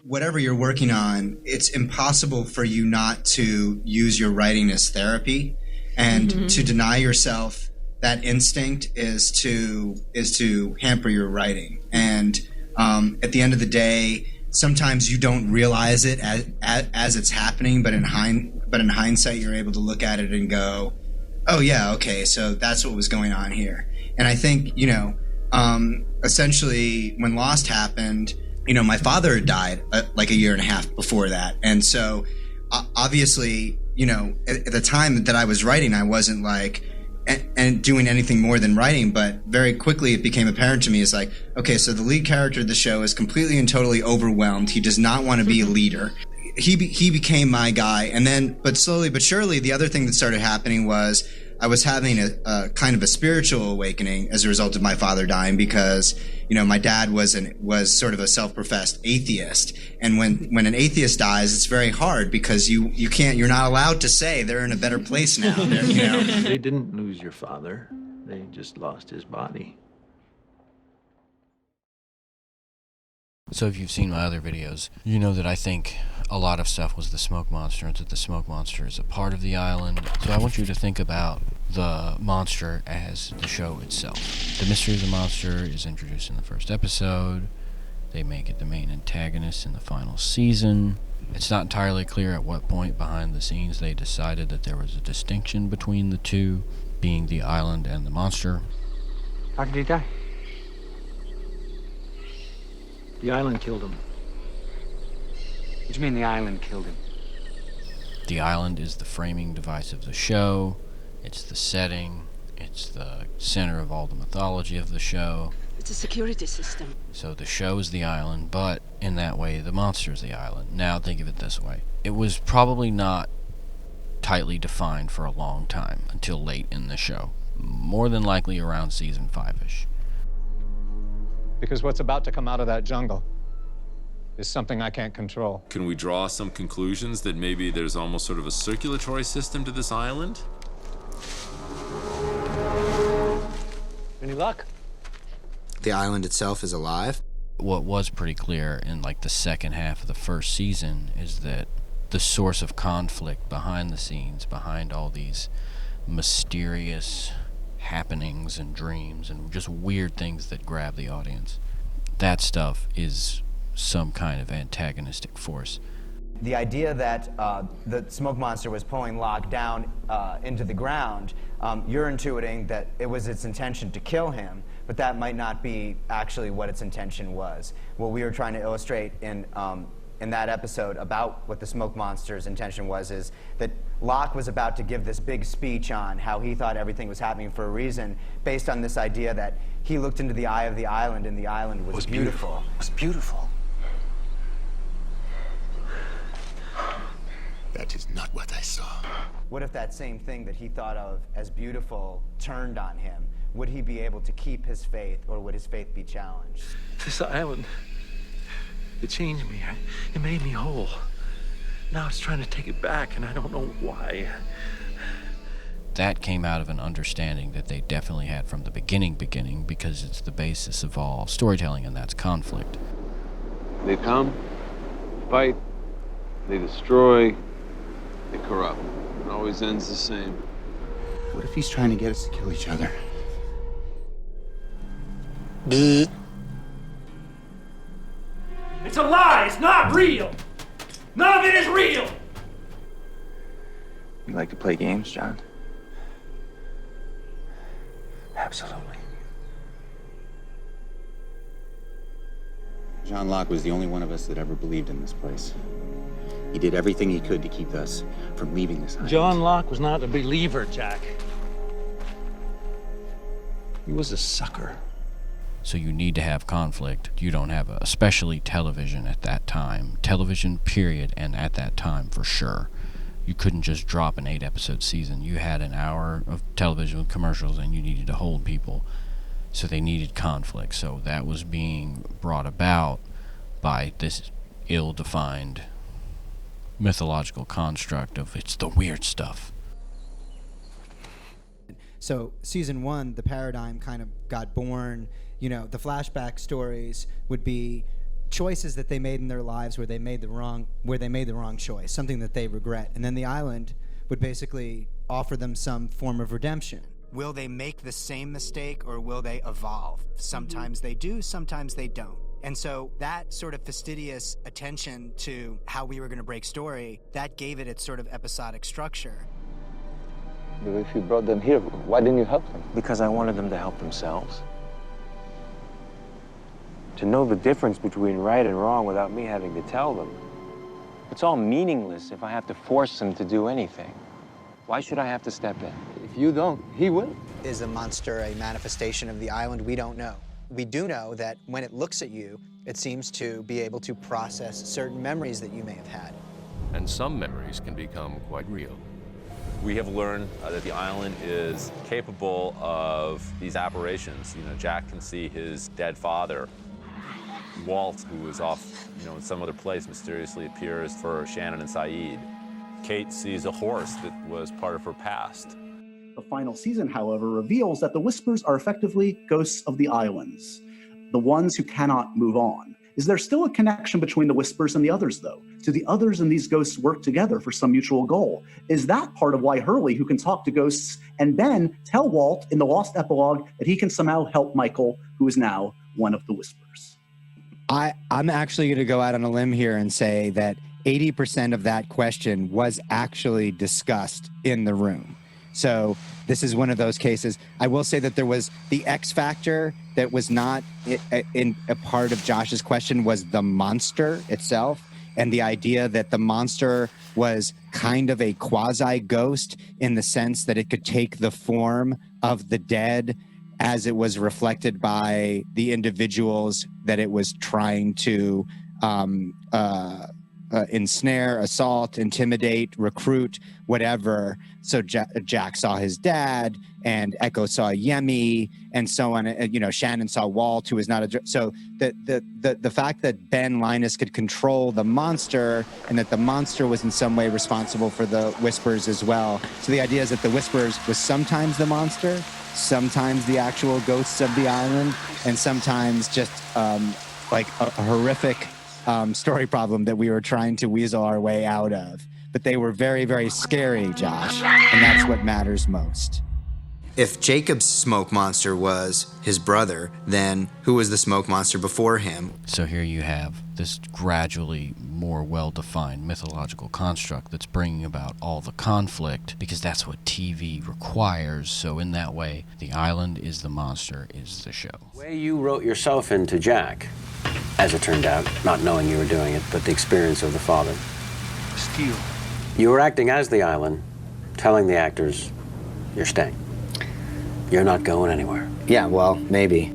whatever you're working on, it's impossible for you not to use your writing as therapy, and to deny yourself that instinct is to hamper your writing. And at the end of the day, sometimes you don't realize it as it's happening, but in hindsight, you're able to look at it and go, "Oh yeah, okay, so that's what was going on here." And I think, essentially, when Lost happened, my father had died like a year and a half before that, and so obviously, at the time that I was writing, I wasn't like and doing anything more than writing, but very quickly it became apparent to me, it's like, okay, so the lead character of the show is completely and totally overwhelmed. He does not want to be a leader. He became my guy, and then, but slowly but surely, the other thing that started happening was I was having a kind of a spiritual awakening as a result of my father dying, because my dad was sort of a self-professed atheist, and when an atheist dies, it's very hard because you're not allowed to say they're in a better place now. They didn't lose your father; they just lost his body. So if you've seen my other videos, you know that I think a lot of stuff was the smoke monster, and that the smoke monster is a part of the island. So I want you to think about the monster as the show itself. The mystery of the monster is introduced in the first episode. They make it the main antagonist in the final season. It's not entirely clear at what point behind the scenes they decided that there was a distinction between the two, being the island and the monster. How did he die? The island killed him. What do you mean the island killed him? The island is the framing device of the show. It's the setting. It's the center of all the mythology of the show. It's a security system. So the show is the island, but in that way, the monster is the island. Now think of it this way. It was probably not tightly defined for a long time until late in the show. More than likely around season 5-ish. Because what's about to come out of that jungle is something I can't control. Can we draw some conclusions that maybe there's almost sort of a circulatory system to this island? Any luck? The island itself is alive. What was pretty clear in like the second half of the first season is that the source of conflict behind the scenes, behind all these mysterious happenings and dreams and just weird things that grab the audience, that stuff is some kind of antagonistic force. The idea that the smoke monster was pulling Locke down into the ground, you're intuiting that it was its intention to kill him, but that might not be actually what its intention was. What we were trying to illustrate in that episode about what the smoke monster's intention was is that Locke was about to give this big speech on how he thought everything was happening for a reason, based on this idea that he looked into the eye of the island and the island was beautiful. It was beautiful. That is not what I saw. What if that same thing that he thought of as beautiful turned on him? Would he be able to keep his faith, or would his faith be challenged? This island, it changed me. It made me whole. Now it's trying to take it back, and I don't know why. That came out of an understanding that they definitely had from the beginning, because it's the basis of all storytelling, and that's conflict. They come, fight, they destroy, they corrupt. It always ends the same. What if he's trying to get us to kill each other? It's a lie! It's not real! None of it is real! You like to play games, John? Absolutely. John Locke was the only one of us that ever believed in this place. He did everything he could to keep us from leaving this island. John Locke was not a believer, Jack. He was a sucker. So you need to have conflict. You don't have especially television at that time. Television, period, and at that time for sure. You couldn't just drop an 8-episode season. You had an hour of television with commercials, and you needed to hold people. So they needed conflict. So that was being brought about by this ill-defined mythological construct of it's the weird stuff. So season 1, the paradigm kind of got born. You know, the flashback stories would be choices that they made in their lives where they made the wrong choice, something that they regret. And then the island would basically offer them some form of redemption. Will they make the same mistake or will they evolve? Sometimes they do, sometimes they don't. And so that sort of fastidious attention to how we were going to break story, that gave it its sort of episodic structure. But if you brought them here, why didn't you help them? Because I wanted them to help themselves. To know the difference between right and wrong without me having to tell them. It's all meaningless if I have to force them to do anything. Why should I have to step in? If you don't, he will. Is a monster a manifestation of the island? We don't know. We do know that when it looks at you, it seems to be able to process certain memories that you may have had. And some memories can become quite real. We have learned that the island is capable of these apparitions. You know, Jack can see his dead father. Walt, who is off, in some other place, mysteriously appears for Shannon and Saeed. Kate sees a horse that was part of her past. The final season, however, reveals that the Whispers are effectively ghosts of the islands, the ones who cannot move on. Is there still a connection between the Whispers and the others, though? Do the others and these ghosts work together for some mutual goal? Is that part of why Hurley, who can talk to ghosts, and Ben tell Walt in the Lost epilogue that he can somehow help Michael, who is now one of the Whispers? I'm actually going to go out on a limb here and say that 80% of that question was actually discussed in the room. So this is one of those cases. I will say that there was the X factor that was not in a part of Josh's question was the monster itself, and the idea that the monster was kind of a quasi-ghost in the sense that it could take the form of the dead as it was reflected by the individuals that it was trying to ensnare, assault, intimidate, recruit, whatever. So Jack saw his dad, and Echo saw Yemi, and so on. Shannon saw Walt, who was not a. So the fact that Ben Linus could control the monster, and that the monster was in some way responsible for the Whispers as well. So the idea is that the Whispers was sometimes the monster, sometimes the actual ghosts of the island, and sometimes just like a horrific story problem that we were trying to weasel our way out of. But they were very, very scary, Josh, and that's what matters most. If Jacob's smoke monster was his brother, then who was the smoke monster before him? So here you have this gradually more well-defined mythological construct that's bringing about all the conflict, because that's what TV requires. So in that way, the island is the monster, is the show. The way you wrote yourself into Jack, as it turned out, not knowing you were doing it, but the experience of the father. Steel. You were acting as the island, telling the actors, you're staying. You're not going anywhere. Yeah, well, maybe.